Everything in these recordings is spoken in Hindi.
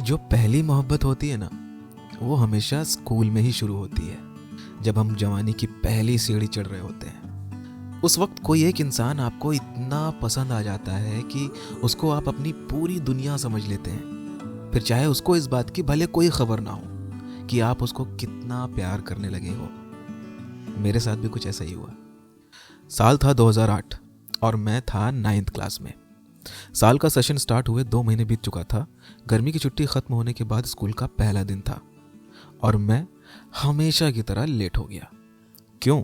जो पहली मोहब्बत होती है ना, वो हमेशा स्कूल में ही शुरू होती है, जब हम जवानी की पहली सीढ़ी चढ़ रहे होते हैं। उस वक्त कोई एक इंसान आपको इतना पसंद आ जाता है कि उसको आप अपनी पूरी दुनिया समझ लेते हैं। फिर चाहे उसको इस बात की भले कोई खबर ना हो कि आप उसको कितना प्यार करने लगे हो। मेरे साथ भी कुछ ऐसा ही हुआ। साल था 2008 और मैं था 9th क्लास में। साल का सेशन स्टार्ट हुए 2 महीने बीत चुका था। गर्मी की छुट्टी खत्म होने के बाद स्कूल का पहला दिन था और मैं हमेशा की तरह लेट हो गया। क्यों?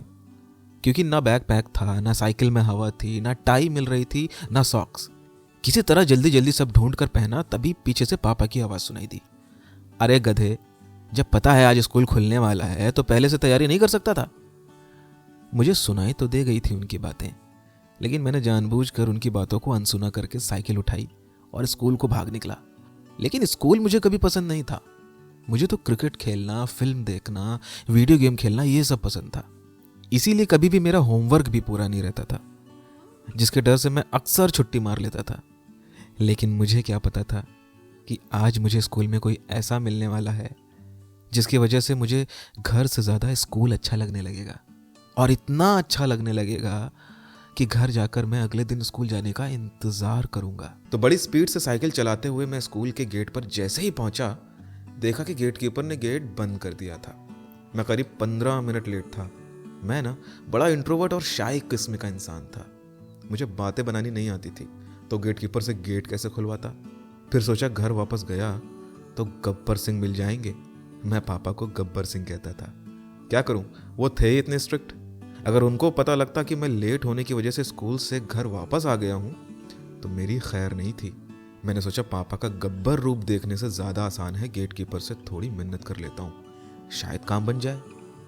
क्योंकि ना बैग पैक था, ना साइकिल में हवा थी, ना टाई मिल रही थी, ना सॉक्स। किसी तरह जल्दी जल्दी सब ढूंढ कर पहना, तभी पीछे से पापा की आवाज़ सुनाई दी। अरे गधे, जब पता है आज स्कूल खुलने वाला है तो पहले से तैयारी नहीं कर सकता था? मुझे सुनाई तो दे गई थी उनकी बातें, लेकिन मैंने जानबूझकर उनकी बातों को अनसुना करके साइकिल उठाई और स्कूल को भाग निकला। लेकिन स्कूल मुझे कभी पसंद नहीं था। मुझे तो क्रिकेट खेलना, फिल्म देखना, वीडियो गेम खेलना, ये सब पसंद था। इसीलिए कभी भी मेरा होमवर्क भी पूरा नहीं रहता था, जिसके डर से मैं अक्सर छुट्टी मार लेता था। लेकिन मुझे क्या पता था कि आज मुझे स्कूल में कोई ऐसा मिलने वाला है जिसकी वजह से मुझे घर से ज़्यादा स्कूल अच्छा लगने लगेगा, और इतना अच्छा लगने लगेगा कि घर जाकर मैं अगले दिन स्कूल जाने का इंतज़ार करूंगा। तो बड़ी स्पीड से साइकिल चलाते हुए मैं स्कूल के गेट पर जैसे ही पहुंचा, देखा कि गेट कीपर ने गेट बंद कर दिया था। मैं करीब 15 मिनट लेट था। मैं ना बड़ा इंट्रोवर्ट और शाय किस्म का इंसान था। मुझे बातें बनानी नहीं आती थी, तो गेट कीपर से गेट कैसे खुलवाता। फिर सोचा घर वापस गया तो गब्बर सिंह मिल जाएंगे। मैं पापा को गब्बर सिंह कहता था। क्या करूं, वो थे ही इतने स्ट्रिक्ट। अगर उनको पता लगता कि मैं लेट होने की वजह से स्कूल से घर वापस आ गया हूं तो मेरी खैर नहीं थी। मैंने सोचा पापा का गब्बर रूप देखने से ज़्यादा आसान है गेट कीपर से थोड़ी मिन्नत कर लेता हूँ, शायद काम बन जाए।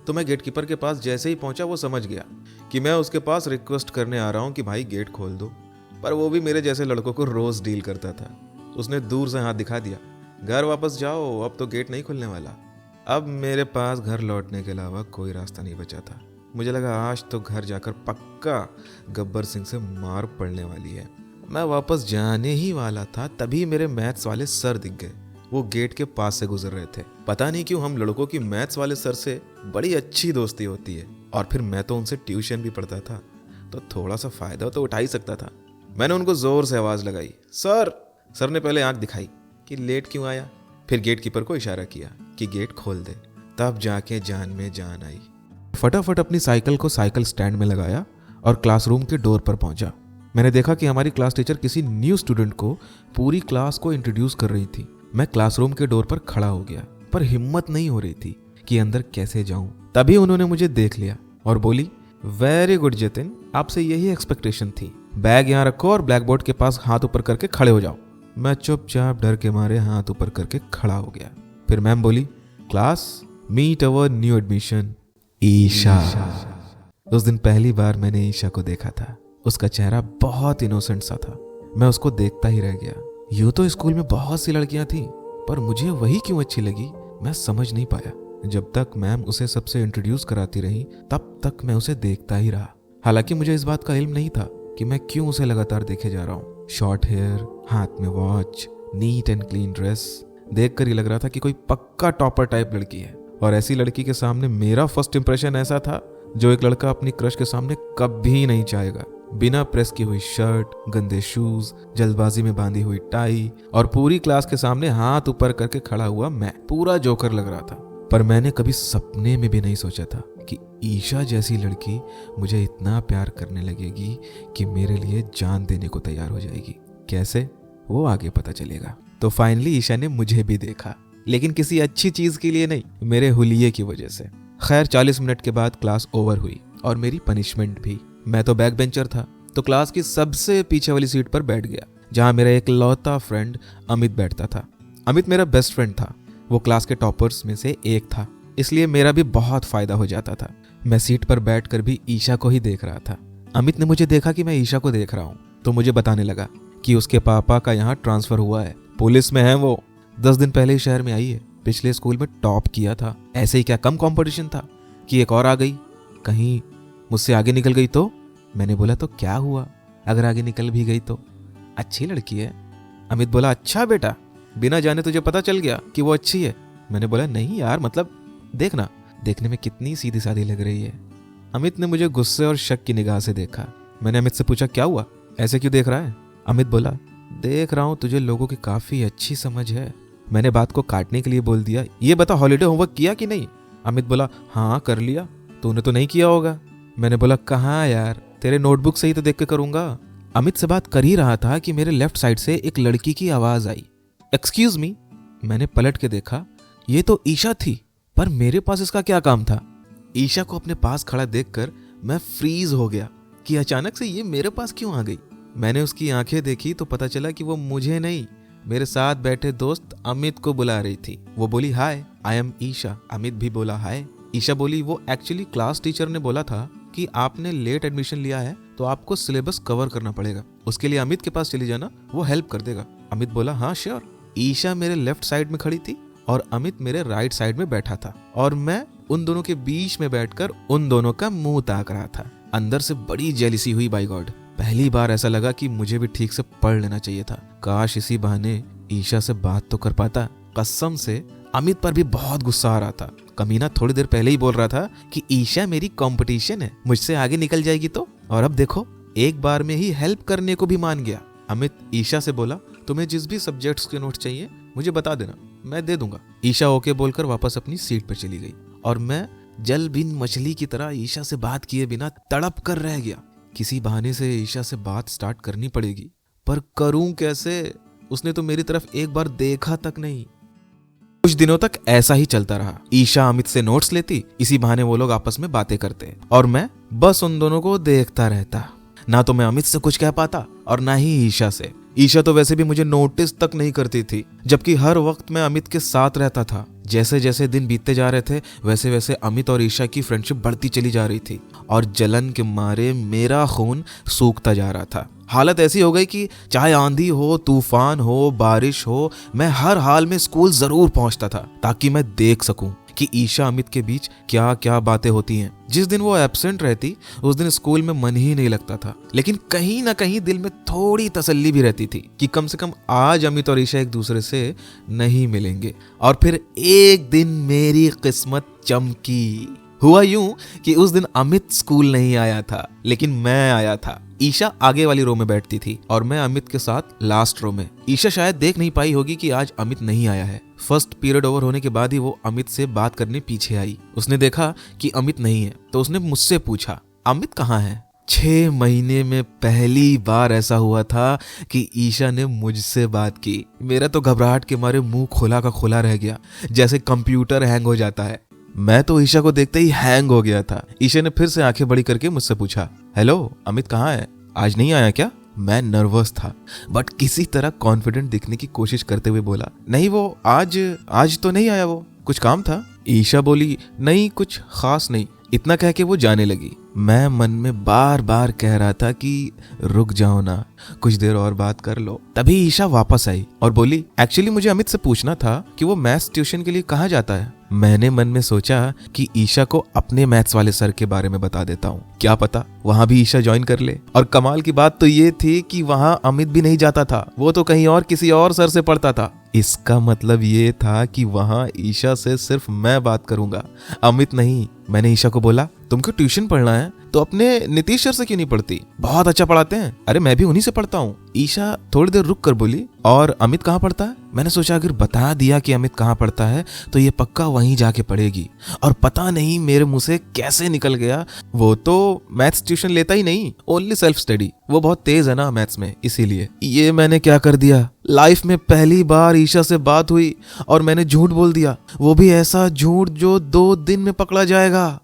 तो मैं गेट कीपर के पास जैसे ही पहुंचा वो समझ गया कि मैं उसके पास रिक्वेस्ट करने आ रहा हूँ कि भाई गेट खोल दो। पर वो भी मेरे जैसे लड़कों को रोज़ डील करता था। उसने दूर से हाथ दिखा दिया, घर वापस जाओ, अब तो गेट नहीं खुलने वाला। अब मेरे पास घर लौटने के अलावा कोई रास्ता नहीं बचा था। मुझे लगा आज तो घर जाकर पक्का गब्बर सिंह से मार पड़ने वाली है। मैं वापस जाने ही वाला था, तभी मेरे मैथ्स वाले सर दिख गए। वो गेट के पास से गुजर रहे थे। पता नहीं क्यों हम लड़कों की मैथ्स वाले सर से बड़ी अच्छी दोस्ती होती है, और फिर मैं तो उनसे ट्यूशन भी पढ़ता था, तो थोड़ा सा फायदा तो उठा ही सकता था। मैंने उनको जोर से आवाज़ लगाई, सर। सर ने पहले आंख दिखाई कि लेट क्यों आया, फिर गेट कीपर को इशारा किया कि गेट खोल दे। तब जाके जान में जान आई। फटाफट अपनी साइकिल को साइकिल स्टैंड में लगाया और क्लासरूम के डोर पर पहुंचा। मैंने देखा कि हमारी क्लास टीचर किसी न्यू स्टूडेंट को पूरी क्लास को इंट्रोड्यूस कर रही थी। मैं क्लासरूम के डोर पर खड़ा हो गया, पर हिम्मत नहीं हो रही थी कि अंदर कैसे जाऊं। तभी उन्होंने मुझे देख लिया और बोली, वेरी गुड जतिन, आपसे यही एक्सपेक्टेशन थी। बैग यहाँ रखो और ब्लैक बोर्ड के पास हाथ ऊपर करके खड़े हो जाओ। मैं चुपचाप डर के मारे हाथ ऊपर करके खड़ा हो गया। फिर मैम बोली, class meet our new admission Isha. उस दिन पहली बार मैंने ईशा को देखा था। उसका चेहरा बहुत इनोसेंट सा था। मैं उसको देखता ही रह गया। यूं तो स्कूल में बहुत सी लड़कियां थीं, पर मुझे वही क्यों अच्छी लगी मैं समझ नहीं पाया। जब तक मैम उसे सबसे इंट्रोड्यूस कराती रही तब तक मैं उसे देखता ही रहा। हालांकि मुझे इस बात का इल्म नहीं था कि मैं क्यों उसे लगातार देखे जा रहा हूँ। शॉर्ट हेयर, हाथ में watch, neat and clean dress, देखकर ही लग रहा था कि कोई पक्का टॉपर टाइप लड़की है। और ऐसी लड़की के सामने मेरा फर्स्ट इंप्रेशन ऐसा था जो एक लड़का अपनी क्रश के सामने कभी नहीं चाहेगा। बिना प्रेस की हुई शर्ट, गंदे शूज, जल्दबाजी में बांधी हुई टाई और पूरी क्लास के सामने हाथ ऊपर करके खड़ा हुआ मैं पूरा जोकर लग रहा था। पर मैंने कभी सपने में भी नहीं सोचा था कि ईशा जैसी लड़की मुझे इतना प्यार करने लगेगी कि मेरे लिए जान देने को तैयार हो जाएगी। कैसे, वो आगे पता चलेगा। तो फाइनली ईशा ने मुझे भी देखा, लेकिन किसी अच्छी चीज के लिए नहीं, मेरे हुलिये की वजह से। खैर 40 मिनट के बाद क्लास ओवर हुई और मेरी पनिशमेंट भी। मैं तो बैक बेंचर था, तो क्लास की सबसे पीछे वाली सीट पर बैठ गया, जहां मेरा एक लौता फ्रेंड अमित बैठता था। अमित मेरा बेस्ट फ्रेंड था। वो क्लास के टॉपर्स में से एक था, इसलिए मेरा भी बहुत फायदा हो जाता था। मैं सीट पर बैठकर भी ईशा को ही देख रहा था। अमित ने मुझे देखा कि मैं ईशा को देख रहा हूँ, तो मुझे बताने लगा कि उसके पापा का यहाँ ट्रांसफर हुआ है, पुलिस में है वो। 10 दिन पहले ही शहर में आई है। पिछले स्कूल में टॉप किया था। ऐसे ही क्या कम कंपटीशन था कि एक और आ गई, कहीं मुझसे आगे निकल गई तो? मैंने बोला, तो क्या हुआ अगर आगे निकल भी गई तो? अच्छी लड़की है। अमित बोला, अच्छा बेटा, बिना जाने तुझे पता चल गया कि वो अच्छी है? मैंने बोला नहीं यार, मतलब देखना, देखने में कितनी सीधी सादी लग रही है। अमित ने मुझे गुस्से और शक की निगाह से देखा। मैंने अमित से पूछा क्या हुआ, ऐसे क्यों देख रहा है? अमित बोला देख रहा हूँ तुझे लोगों की काफी अच्छी समझ है। मैंने बात को काटने के लिए बोल दिया ये बता हॉलीडे होमवर्क किया कि नहीं? अमित बोला हाँ कर लिया, तूने तो नहीं किया होगा। मैंने बोला कहाँ यार, तेरे नोटबुक से ही तो देख के करूंगा। अमित से बात कर ही रहा था कि मेरे लेफ्ट साइड से एक लड़की की आवाज आई, एक्सक्यूज मी। मैंने पलट के देखा, ये तो ईशा थी, पर मेरे पास इसका क्या काम था? ईशा को अपने पास खड़ा देखकर मैं फ्रीज हो गया कि अचानक से ये मेरे पास क्यों आ गई। मैंने उसकी आंखें देखी तो पता चला कि वो मुझे नहीं, मेरे साथ बैठे दोस्त अमित को बुला रही थी। वो बोली हाय, आई एम ईशा। अमित भी बोला हाय। ईशा बोली वो एक्चुअली क्लास टीचर ने बोला था कि आपने लेट एडमिशन लिया है तो आपको सिलेबस कवर करना पड़ेगा, उसके लिए अमित के पास चली जाना, वो हेल्प कर देगा। अमित बोला हाँ श्योर। ईशा मेरे लेफ्ट साइड में खड़ी थी और अमित मेरे राइट साइड में बैठा था और मैं उन दोनों के बीच में बैठकर उन दोनों का मुंह ताक रहा था। अंदर से बड़ी जेलिसी हुई बाय गॉड। पहली बार ऐसा लगा कि मुझे भी ठीक से पढ़ लेना चाहिए था। काश इसी बहाने ईशा से बात तो कर पाता। कसम से अमित पर भी बहुत गुस्सा आ रहा था। कमीना थोड़ी देर पहले ही बोल रहा था कि ईशा मेरी कंपटीशन है, मुझसे आगे निकल जाएगी तो, और अब देखो एक बार में ही हेल्प करने को भी मान गया। अमित ईशा से बोला तुम्हें जिस भी सब्जेक्ट्स के नोट चाहिए मुझे बता देना, मैं दे दूंगा। ईशा ओके बोलकर वापस अपनी सीट पर चली गई और मैं जल बिन मछली की तरह ईशा से बात किए बिना तड़प कर रह गया। किसी बहाने से ईशा से बात स्टार्ट करनी पड़ेगी, पर करूं कैसे? उसने तो मेरी तरफ एक बार देखा तक नहीं। कुछ दिनों तक ऐसा ही चलता रहा। ईशा अमित से नोट्स लेती, इसी बहाने वो लोग आपस में बातें करते और मैं बस उन दोनों को देखता रहता। ना तो मैं अमित से कुछ कह पाता और ना ही ईशा से। ईशा तो वैसे भी मुझे नोटिस तक नहीं करती थी, जबकि हर वक्त मैं अमित के साथ रहता था। जैसे जैसे दिन बीतते जा रहे थे वैसे वैसे अमित और ईशा की फ्रेंडशिप बढ़ती चली जा रही थी और जलन के मारे मेरा खून सूखता जा रहा था। हालत ऐसी हो गई कि चाहे आंधी हो, तूफान हो, बारिश हो, मैं हर हाल में स्कूल जरूर पहुंचता था ताकि मैं देख सकूं कि ईशा अमित के बीच क्या क्या बातें होती हैं। जिस दिन वो एब्सेंट रहती उस दिन स्कूल में मन ही नहीं लगता था, लेकिन कहीं ना कहीं दिल में थोड़ी तसल्ली भी रहती थी कि कम से कम आज अमित और ईशा एक दूसरे से नहीं मिलेंगे। और फिर एक दिन मेरी किस्मत चमकी। हुआ यूं कि उस दिन अमित स्कूल नहीं आया था, लेकिन मैं आया था। ईशा आगे वाली रो में बैठती थी और मैं अमित के साथ लास्ट रो में। ईशा शायद देख नहीं पाई होगी कि आज अमित नहीं आया है। फर्स्ट पीरियड ओवर होने के बाद ही वो अमित से बात करने पीछे आई। उसने देखा कि अमित नहीं है तो उसने मुझसे पूछा अमित कहाँ है? 6 महीने में पहली बार ऐसा हुआ था कि ईशा ने मुझसे बात की। मेरा तो घबराहट के मारे मुंह खोला का खोला रह गया, जैसे कंप्यूटर हैंग हो जाता है। मैं तो ईशा को देखते ही हैंग हो गया था। ईशा ने फिर से आंखें बड़ी करके मुझसे पूछा हेलो अमित कहाँ है, आज नहीं आया क्या? मैं नर्वस था बट किसी तरह कॉन्फिडेंट दिखने की कोशिश करते हुए बोला नहीं वो आज तो नहीं आया, वो कुछ काम था। ईशा बोली नहीं कुछ खास नहीं। इतना कह के वो जाने लगी। मैं मन में बार बार कह रहा था कि रुक जाओ ना, कुछ देर और बात कर लो। तभी ईशा वापस आई और बोली एक्चुअली मुझे अमित से पूछना था कि वो मैथ्स ट्यूशन के लिए कहाँ जाता है। मैंने मन में सोचा कि ईशा को अपने मैथ्स वाले सर के बारे में बता देता हूँ, क्या पता वहाँ भी ईशा ज्वाइन कर ले। और कमाल की बात तो ये थी कि वहाँ अमित भी नहीं जाता था, वो तो कहीं और किसी और सर से पढ़ता था। इसका मतलब ये था कि वहाँ ईशा से सिर्फ मैं बात करूंगा, अमित नहीं। मैंने ईशा को बोला तुमको ट्यूशन पढ़ना है तो अपने नीतीश सर से क्यों नहीं पढ़ती, बहुत अच्छा पढ़ाते हैं। अरे मैं भी उन्हीं से पढ़ता हूँ। ईशा थोड़ी देर रुक कर बोली और अमित कहाँ पढ़ता है? मैंने सोचा अगर बता दिया कि अमित कहाँ पढ़ता है तो ये पक्का वहीं जाके पढ़ेगी। और पता नहीं मेरे मुंह से कैसे निकल गया, वो तो मैथ्स ट्यूशन लेता ही नहीं, ओनली सेल्फ स्टडी। वो बहुत तेज है ना मैथ्स में, इसीलिए। ये मैंने क्या कर दिया, लाइफ में पहली बार ईशा से बात हुई और मैंने झूठ बोल दिया, वो भी ऐसा झूठ जो 2 दिन में पकड़ा जाएगा।